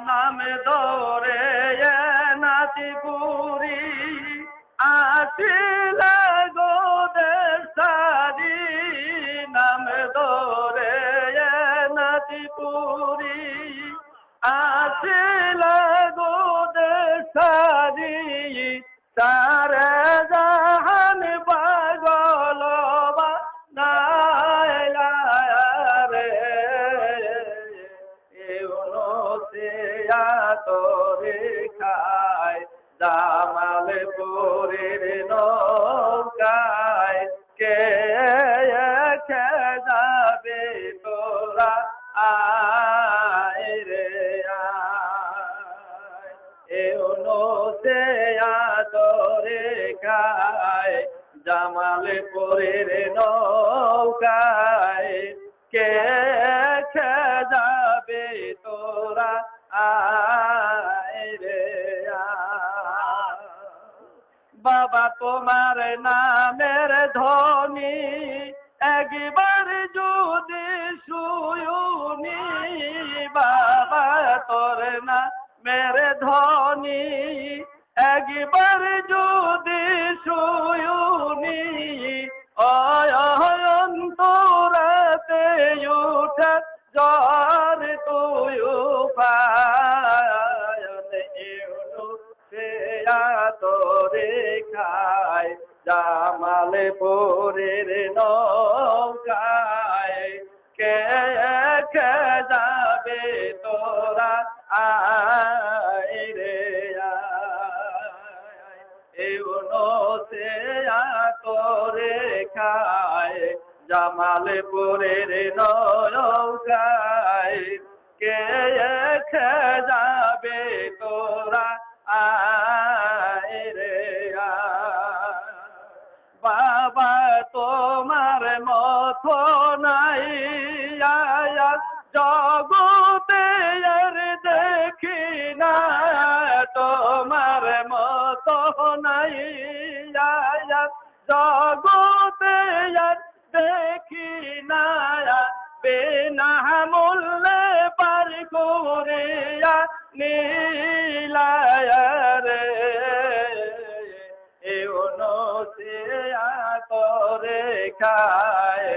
নাম ধরে নাতিপুরি আসিলে গোদের সারি নাম ধরে নাতিপুরি আসিলে গোদের সারি সারে জাহান পাগল বানাইলা রে তোরে খায় জামালপুরের নৌকায় কে যাবে তোরা আয় রে আয় এ তোরে খায় জামালপুরের নৌকায় কে যাবে তোরা আয় রে বাবা তোমার নামের ধ্বনি একবার যদি শুনি বাবা তোর নামের ধ্বনি একবার যদি শুনি অন্তরাতে উঠে জ্বর তুই তোরে খায় জামালপুরের নৌকায় কে যাবে তোরা আয় রে তোরে খায় জামালপুরের নৌকায় কে যাবে তোরা আয় রে বাবা তোমার মতো নাই জগতে আর দেখি না তোমার মতো নাই জগতে আর দেখি না বিনা মূল্যে পার করিয়া নীলায় রে তোরে খায়